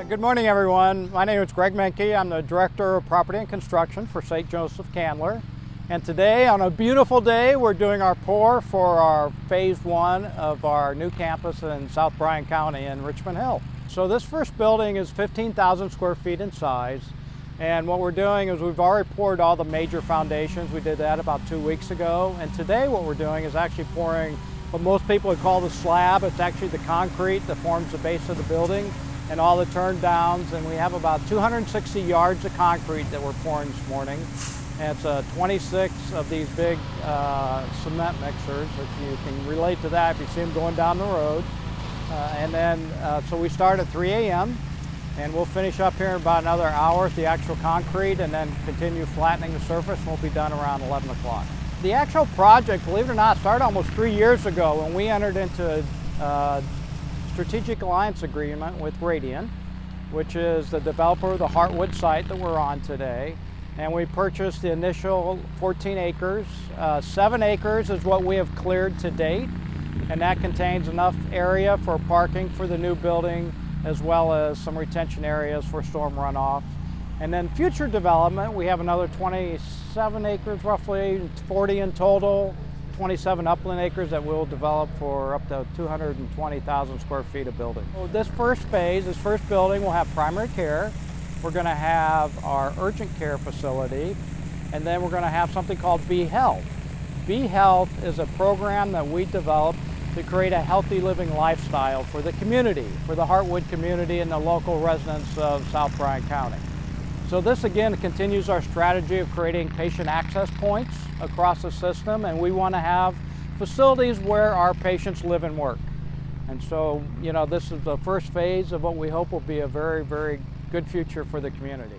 Good morning, everyone. My name is Greg Menke. I'm the Director of Property and Construction for St. Joseph Candler. And today, on a beautiful day, we're doing our pour for our Phase 1 of our new campus in South Bryan County in Richmond Hill. So this first building is 15,000 square feet in size. And what we're doing is we've already poured all the major foundations. We did that about 2 weeks ago. And today what we're doing is actually pouring what most people would call the slab. It's actually the concrete that forms the base of the building and all the turn downs. And we have about 260 yards of concrete that we're pouring this morning. And it's 26 of these big cement mixers. If you can relate to that, if you see them going down the road. So we start at 3 a.m. and we'll finish up here in about another hour with the actual concrete and then continue flattening the surface, and we'll be done around 11 o'clock. The actual project, believe it or not, started almost 3 years ago when we entered into a strategic alliance agreement with Radian, which is the developer of the Heartwood site that we're on today. And we purchased the initial 14 acres. 7 acres is what we have cleared to date, and that contains enough area for parking for the new building, as well as some retention areas for storm runoff. And then future development, we have another 27 acres, roughly 40 in total, 27 upland acres that we'll develop for up to 220,000 square feet of building. So this first phase, this first building will have primary care. We're going to have our urgent care facility, and then we're going to have something called Be Health. Be Health is a program that we developed to create a healthy living lifestyle for the community, for the Heartwood community and the local residents of South Bryan County. So this again continues our strategy of creating patient access points across the system, and we want to have facilities where our patients live and work. And so, this is the first phase of what we hope will be a very, very good future for the community.